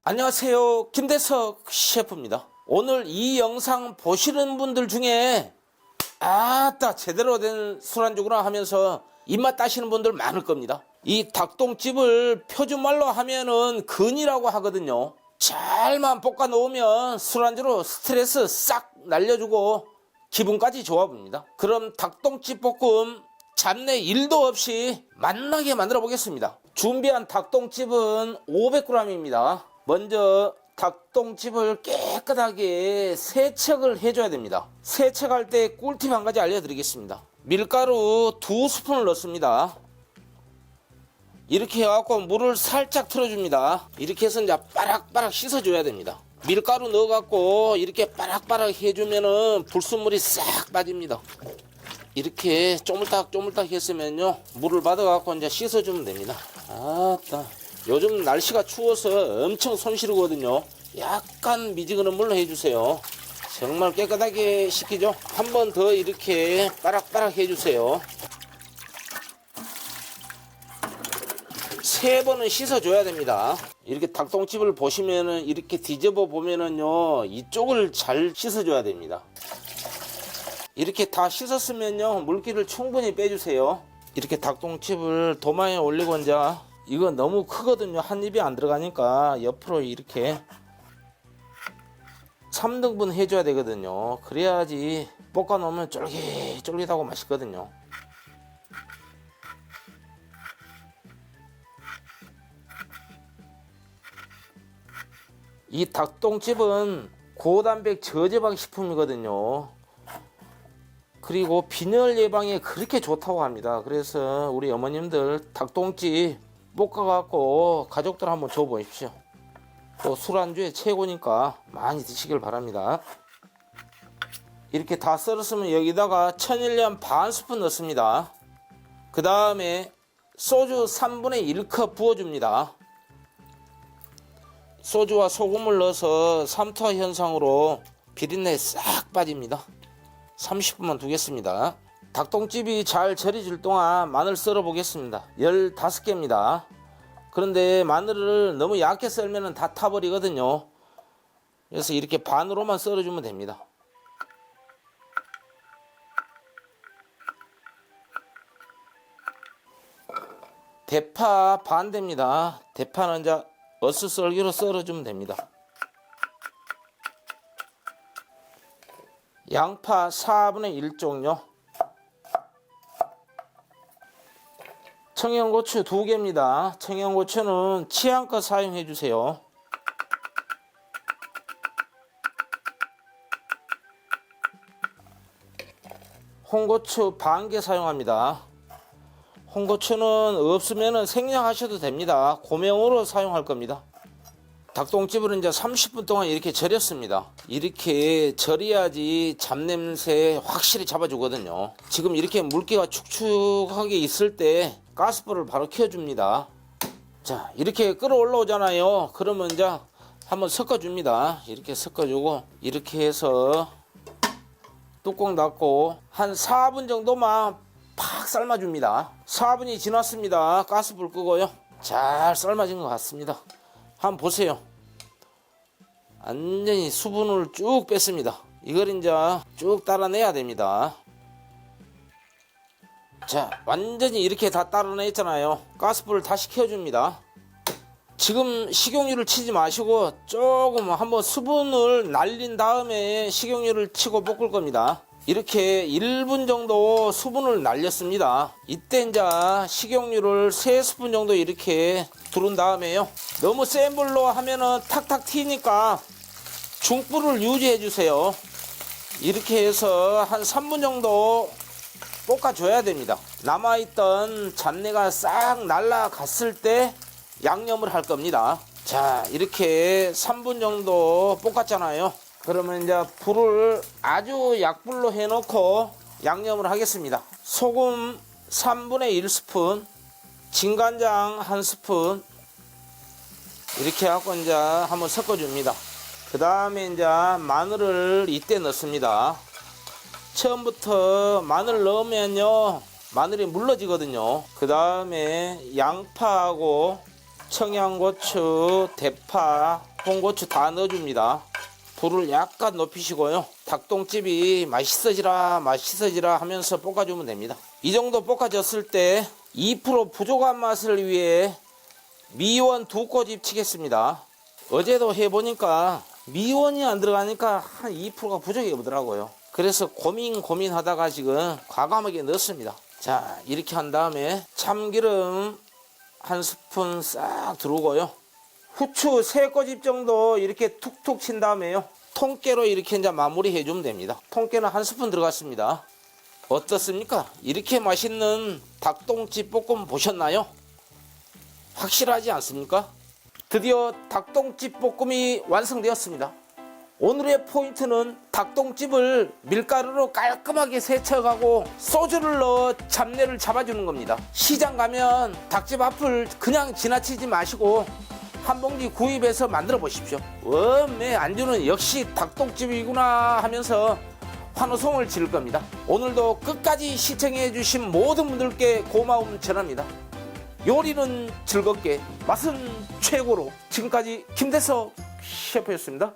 안녕하세요, 김대석 셰프입니다. 오늘 이 영상 보시는 분들 중에 아따 제대로 된 술안주구나 하면서 입맛 따시는 분들 많을 겁니다. 이 닭똥집을 표준말로 하면은 근이라고 하거든요. 잘만 볶아 놓으면 술안주로 스트레스 싹 날려주고 기분까지 좋아 봅니다. 그럼 닭똥집 볶음 잡내 1도 없이 맛나게 만들어 보겠습니다. 준비한 닭똥집은 500g입니다. 먼저 닭똥집을 깨끗하게 세척을 해줘야 됩니다. 세척할 때 꿀팁 한 가지 알려드리겠습니다. 밀가루 2스푼을 넣습니다. 이렇게 해갖고 물을 살짝 틀어줍니다. 이렇게 해서 이제 빠락빠락 씻어줘야 됩니다. 밀가루 넣어갖고 이렇게 빠락빠락 해주면은 불순물이 싹 빠집니다. 이렇게 쪼물딱 했으면요, 물을 받아갖고 이제 씻어주면 됩니다. 아따, 요즘 날씨가 추워서 엄청 손 시르거든요. 약간 미지근한 물로 해주세요. 정말 깨끗하게 씻기죠. 한 번 더 이렇게 빠락빠락 해주세요. 3번은 씻어줘야 됩니다. 이렇게 닭똥집을 보시면은 이렇게 뒤집어 보면은요, 이쪽을 잘 씻어줘야 됩니다. 이렇게 다 씻었으면요, 물기를 충분히 빼주세요. 이렇게 닭똥집을 도마에 올리고 이제 이거 너무 크거든요. 한 입이 안 들어가니까 옆으로 이렇게 3등분 해줘야 되거든요. 그래야지 볶아 놓으면 쫄깃쫄깃하고 맛있거든요. 이 닭똥집은 고단백 저지방 식품이거든요. 그리고 빈혈 예방에 그렇게 좋다고 합니다. 그래서 우리 어머님들 닭똥집 볶아갖고 가족들 한번 줘보십시오. 또 술안주에 최고니까 많이 드시길 바랍니다. 이렇게 다 썰었으면 여기다가 천일염 반 스푼 넣습니다. 그 다음에 소주 3분의 1컵 부어줍니다. 소주와 소금을 넣어서 삼투압 현상으로 비린내 싹 빠집니다. 30분만 두겠습니다. 닭똥집이 잘 절여질 동안 마늘 썰어 보겠습니다. 15개입니다. 그런데 마늘을 너무 얇게 썰면 다 타버리거든요. 그래서 이렇게 반으로만 썰어주면 됩니다. 대파 반대입니다. 대파는 이제 어슷썰기로 썰어주면 됩니다. 양파 4분의 1종요. 청양고추 2개입니다. 청양고추는 취향껏 사용해 주세요. 홍고추 반개 사용합니다. 홍고추는 없으면 생략하셔도 됩니다. 고명으로 사용할 겁니다. 닭똥집을 이제 30분 동안 이렇게 절였습니다. 이렇게 절여야지 잡냄새 확실히 잡아주거든요. 지금 이렇게 물기가 축축하게 있을 때 가스불을 바로 켜줍니다. 자, 이렇게 끓어 올라오잖아요. 그러면 이제 한번 섞어줍니다. 이렇게 섞어주고 이렇게 해서 뚜껑 닫고 한 4분 정도만 팍 삶아줍니다. 4분이 지났습니다. 가스불 끄고요. 잘 삶아진 것 같습니다. 한번 보세요. 완전히 수분을 쭉 뺐습니다. 이걸 이제 쭉 따라내야 됩니다. 자, 완전히 이렇게 다 따라냈잖아요. 가스불을 다시 켜줍니다. 지금 식용유를 치지 마시고 조금 한번 수분을 날린 다음에 식용유를 치고 볶을 겁니다. 이렇게 1분 정도 수분을 날렸습니다. 이때 이제 식용유를 3스푼 정도 이렇게 두른 다음에요, 너무 센 불로 하면은 탁탁 튀니까 중불을 유지해 주세요. 이렇게 해서 한 3분 정도 볶아줘야 됩니다. 남아있던 잡내가 싹 날아갔을 때 양념을 할 겁니다. 자, 이렇게 3분 정도 볶았잖아요. 그러면 이제 불을 아주 약불로 해놓고 양념을 하겠습니다. 소금 3분의 1스푼, 진간장 1스푼, 이렇게 하고 이제 한번 섞어줍니다. 그 다음에 이제 마늘을 이때 넣습니다. 처음부터 마늘 넣으면요, 마늘이 물러지거든요. 그 다음에 양파하고 청양고추, 대파, 홍고추 다 넣어줍니다. 불을 약간 높이시고요. 닭똥집이 맛있어지라 하면서 볶아주면 됩니다. 이 정도 볶아졌을 때 2% 부족한 맛을 위해 미원 2꼬집 치겠습니다. 어제도 해보니까 미원이 안 들어가니까 한 2%가 부족해 보더라고요. 그래서 고민하다가 지금 과감하게 넣었습니다. 자, 이렇게 한 다음에 참기름 한 스푼 싹 두르고요. 후추 3꼬집 정도 이렇게 툭툭 친 다음에요. 통깨로 이렇게 이제 마무리 해주면 됩니다. 통깨는 한 스푼 들어갔습니다. 어떻습니까? 이렇게 맛있는 닭똥집 볶음 보셨나요? 확실하지 않습니까? 드디어 닭똥집 볶음이 완성되었습니다. 오늘의 포인트는 닭똥집을 밀가루로 깔끔하게 세척하고 소주를 넣어 잡내를 잡아주는 겁니다. 시장 가면 닭집 앞을 그냥 지나치지 마시고 한 봉지 구입해서 만들어 보십시오. 내 안주는 역시 닭똥집이구나 하면서 환호성을 지를 겁니다. 오늘도 끝까지 시청해 주신 모든 분들께 고마움 전합니다. 요리는 즐겁게, 맛은 최고로. 지금까지 김대석 셰프였습니다.